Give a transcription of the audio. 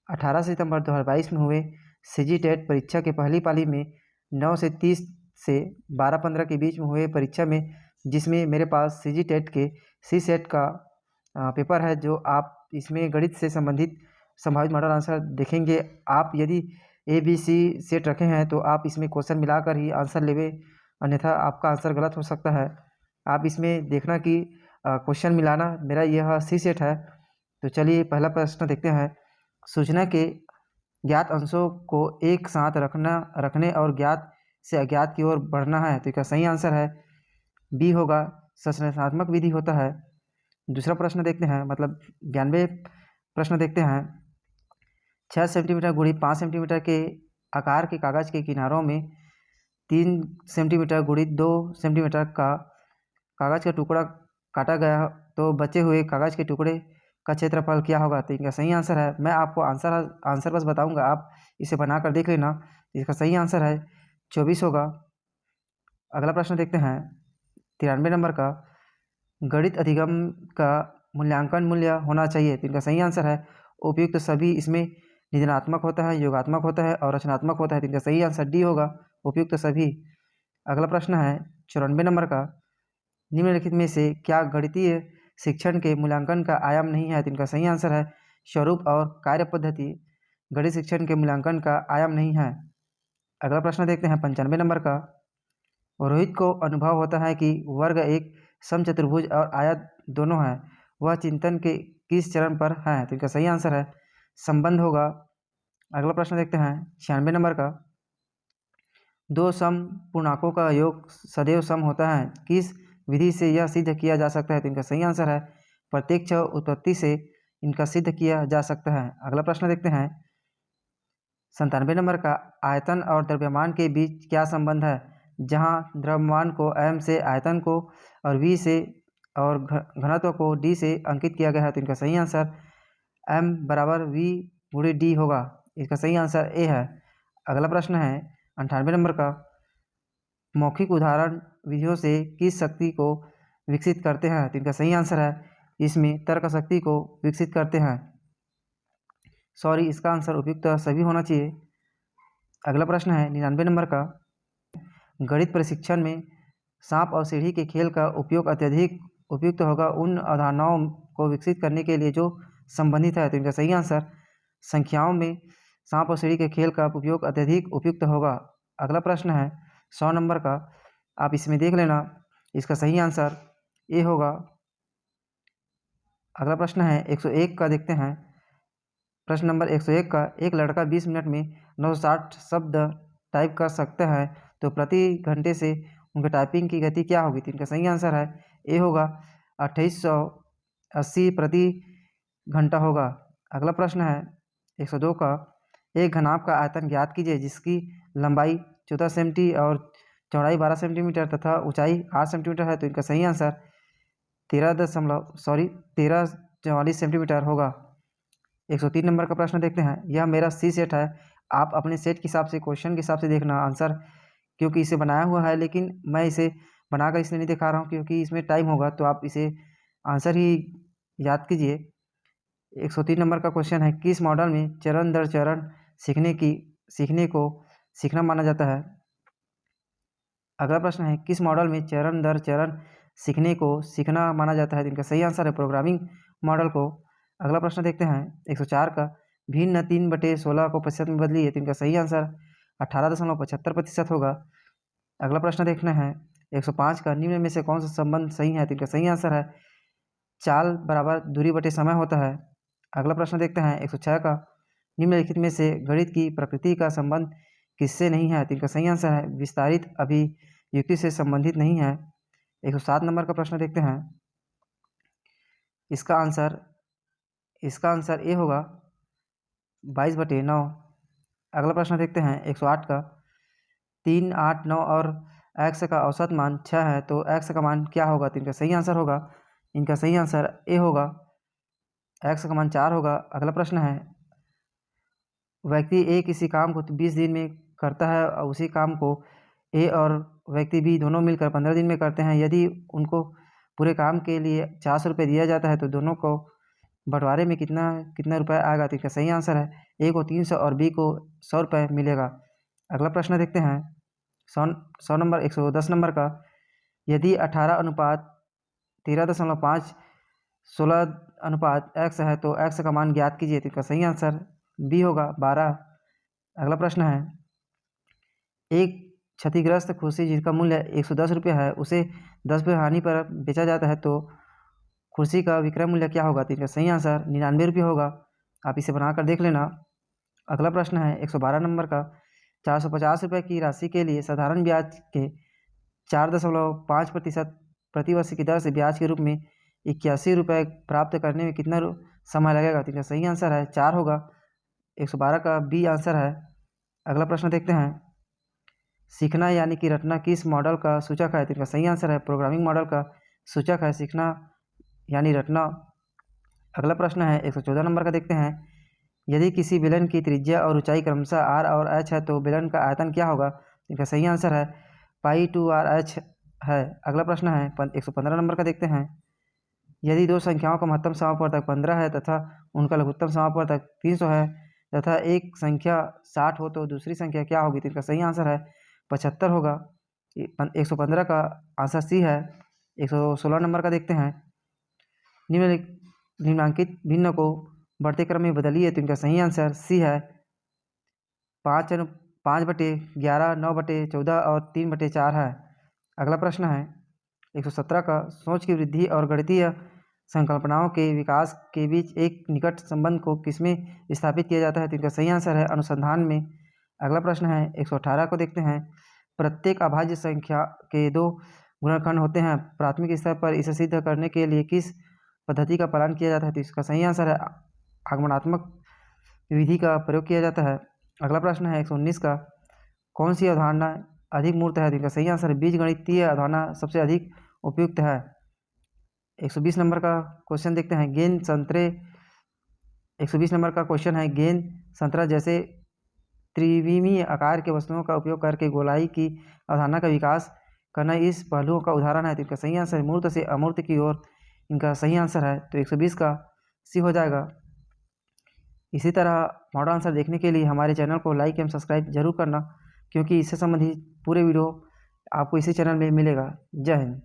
18 सितंबर 2022 में हुए सीजी-टेट परीक्षा के पहली पाली में 9 से 30 से 12-15 के बीच में हुए परीक्षा में, जिसमें मेरे पास सीजी-टेट के सी सेट का पेपर है, जो आप इसमें गणित से संबंधित संभावित मॉडल आंसर देखेंगे। आप यदि ए बी सी सेट रखे हैं तो आप इसमें क्वेश्चन मिलाकर ही आंसर लेवे, अन्यथा आपका आंसर गलत हो सकता है। आप इसमें देखना कि क्वेश्चन मिलाना। मेरा यह सी सेट है। तो चलिए पहला प्रश्न देखते हैं। सूचना के ज्ञात अंशों को एक साथ रखने और ज्ञात से अज्ञात की ओर बढ़ना है, तो इसका सही आंसर है बी होगा, संरचनात्मक विधि होता है। दूसरा प्रश्न देखते हैं, मतलब 92 प्रश्न देखते हैं। 6 सेंटीमीटर गुणी 5 सेंटीमीटर के आकार के कागज के किनारों में 3 सेंटीमीटर गुणी 2 सेंटीमीटर का कागज का टुकड़ा काटा गया, तो बचे हुए कागज के टुकड़े का क्षेत्रफल क्या होगा? तो इनका सही आंसर है, मैं आपको आंसर बस बताऊंगा, आप इसे बनाकर देख लेना। इसका सही आंसर है 24 होगा। अगला प्रश्न देखते हैं 93 नंबर का। गणित अधिगम का मूल्यांकन मूल्य होना चाहिए, तो इनका सही आंसर है उपयुक्त सभी। इसमें निधनात्मक होता है, योगात्मक होता है और रचनात्मक होता है, तो इनका सही आंसर डी होगा, उपयुक्त सभी। अगला प्रश्न है 94 नंबर का। निम्नलिखित में से क्या गणितीय शिक्षण के मूल्यांकन का आयाम नहीं है? तो इनका सही आंसर है स्वरूप और कार्य पद्धति गणित शिक्षण के मूल्यांकन का आयाम नहीं है। अगला प्रश्न देखते हैं 95 नंबर का। रोहित को अनुभव होता है कि वर्ग एक समचतुर्भुज और आयत दोनों है, वह चिंतन के किस चरण पर है? तो इनका सही आंसर है संबंध होगा। अगला प्रश्न देखते हैं 96 नंबर का। दो सम पूर्णांकों का योग सदैव सम होता है, किस विधि से यह सिद्ध किया जा सकता है? तो इनका सही आंसर है प्रत्यक्ष उत्पत्ति से इनका सिद्ध किया जा सकता है। अगला प्रश्न देखते हैं 97 नंबर का। आयतन और द्रव्यमान के बीच क्या संबंध है? जहां द्रव्यमान को m से, आयतन को और v से और घनत्व को d से अंकित किया गया है, तो इनका सही आंसर m बराबर v गुणे d होगा। इसका सही आंसर ए है। अगला प्रश्न है 98 नंबर का। मौखिक उदाहरण विधियों से किस शक्ति को विकसित करते हैं? तो इनका सही आंसर है इसमें तर्क शक्ति को विकसित करते हैं। सॉरी, इसका आंसर उपयुक्त सभी होना चाहिए। अगला प्रश्न है 99 नंबर का। गणित प्रशिक्षण में सांप और सीढ़ी के खेल का उपयोग अत्यधिक उपयुक्त होगा उन अवधारणाओं को विकसित करने के लिए जो संबंधित है, तो इनका सही आंसर संख्याओं में सांप और सीढ़ी के खेल का उपयोग अत्यधिक उपयुक्त होगा। अगला प्रश्न है 100 नंबर का। आप इसमें देख लेना, इसका सही आंसर ए होगा। अगला प्रश्न है 101 का देखते हैं। प्रश्न नंबर 101 का। एक लड़का 20 मिनट में 960 शब्द टाइप कर सकता है, तो प्रति घंटे से उनकी टाइपिंग की गति क्या होगी? तो इनका सही आंसर है ए होगा 2880 प्रति घंटा होगा। अगला प्रश्न है 102 का। एक घनाभ का आयतन ज्ञात कीजिए जिसकी लंबाई 14 सेंटी और चौड़ाई 12 सेंटीमीटर तथा ऊंचाई 8 सेंटीमीटर है, तो इनका सही आंसर 13.44 सेंटीमीटर होगा। 103 नंबर का प्रश्न देखते हैं। यह मेरा सी सेट है, आप अपने सेट के हिसाब से, क्वेश्चन के हिसाब से देखना आंसर, क्योंकि इसे बनाया हुआ है, लेकिन मैं इसे बनाकर इसलिए नहीं दिखा रहा हूँ क्योंकि इसमें टाइम होगा, तो आप इसे आंसर ही याद कीजिए। 103 नंबर का क्वेश्चन है, किस मॉडल में चरण दर चरण सीखने को सीखना माना जाता है? अगला प्रश्न है, किस मॉडल में चरण दर चरण सीखने को सीखना माना जाता है? इनका सही आंसर है प्रोग्रामिंग मॉडल को। अगला प्रश्न देखते हैं 104 का। भिन्न 3/16 को प्रतिशत में बदलिए, तो इनका सही आंसर 18.75% होगा। अगला प्रश्न देखना है 105 का। निम्न में से कौन सा संबंध सही है? तो इनका सही आंसर है चाल बराबर दूरी बटे समय होता है। अगला प्रश्न देखते हैं 106 का। निम्नलिखित में से गणित की प्रकृति का संबंध किससे नहीं है? तो इनका सही आंसर है विस्तारित अभिव्यक्ति से संबंधित नहीं है। 107 नंबर का प्रश्न देखते हैं। इसका आंसर ए होगा 22/9। अगला प्रश्न देखते हैं 108 का। 3, 8, 9 और x का औसत मान 6 है, तो x का मान क्या होगा? तो इनका सही आंसर होगा, इनका सही आंसर ए होगा, x का मान 4 होगा। अगला प्रश्न है, व्यक्ति ए किसी काम को 20 दिन में करता है और उसी काम को ए और व्यक्ति बी दोनों मिलकर 15 दिन में करते हैं। यदि उनको पूरे काम के लिए 400 रुपये दिया जाता है, तो दोनों को बंटवारे में कितना कितना रुपये आएगा, तो इसका सही आंसर है ए को 300 और बी को 100 रुपये मिलेगा। अगला प्रश्न देखते हैं 100 नंबर 110 नंबर का। यदि 18:13.5 16:x है तो x का मान ज्ञात कीजिए, तो इसका सही आंसर बी होगा 12। अगला प्रश्न है, एक क्षतिग्रस्त कुर्सी जिसका मूल्य 110 रुपये है उसे 10 रुपये हानि पर बेचा जाता है, तो कुर्सी का विक्रय मूल्य क्या होगा, तो इसका सही आंसर 99 रुपये होगा। आप इसे बनाकर देख लेना। अगला प्रश्न है 112 नंबर का। 450 रुपये की राशि के लिए साधारण ब्याज के 4.5% प्रतिवर्ष की दर से ब्याज के रूप में 81 रुपये प्राप्त करने में कितना समय लगेगा, तो इसका सही आंसर है 4 होगा। 112 का बी आंसर है। अगला प्रश्न देखते हैं, सीखना यानी कि रटना किस मॉडल का सूचक है, तो इसका सही आंसर है प्रोग्रामिंग मॉडल का सूचक है सीखना यानी रटना। अगला प्रश्न है 114 नंबर का देखते हैं, यदि किसी बेलन की त्रिज्या और ऊंचाई क्रमशः r और h है तो बेलन का आयतन क्या होगा, इसका सही आंसर है π/2r/h है। अगला प्रश्न है 115 नंबर का देखते हैं, यदि दो संख्याओं का महत्तम समापवर्तक 15 है तथा उनका लघुत्तम समापवर्तक 300 है तथा एक संख्या 60 हो तो दूसरी संख्या क्या होगी, तो इसका सही आंसर है 75 होगा। 115 का आंसर सी है। 116 नंबर का देखते हैं, निम्नांकित भिन्न को बढ़ते क्रम में बदलिए, तो इनका सही आंसर सी है 5/11, 9/14 और 3/4 है। अगला प्रश्न है 117 का, सोच की वृद्धि और गणितीय संकल्पनाओं के विकास के बीच एक निकट संबंध को किसमें स्थापित किया जाता है, तो इनका सही आंसर है अनुसंधान में। अगला प्रश्न है 118 को देखते हैं, प्रत्येक अभाज्य संख्या के 2 गुणनखंड होते हैं, प्राथमिक स्तर पर इसे सिद्ध करने के लिए किस पद्धति का पालन किया जाता है, तो इसका सही आंसर है आगमनात्मक विधि का प्रयोग किया जाता है। अगला प्रश्न है 119 का, कौन सी अवधारणा अधिक मूर्त है, तो इसका सही आंसर बीजगणितीय अवधारणा सबसे अधिक उपयुक्त है। 120 नंबर का क्वेश्चन देखते हैं, 120 नंबर का क्वेश्चन है, गेंद संतरा जैसे त्रिविमीय आकार के वस्तुओं का उपयोग करके गोलाई की अवधारणा का विकास करना इस पहलुओं का उदाहरण है, तो इसका सही आंसर मूर्त से अमूर्त की ओर इनका सही आंसर है, तो 120 का सी हो जाएगा। इसी तरह मॉडल आंसर देखने के लिए हमारे चैनल को लाइक एवं सब्सक्राइब जरूर करना, क्योंकि इससे संबंधित पूरे वीडियो आपको इसी चैनल में मिलेगा। जय हिंद।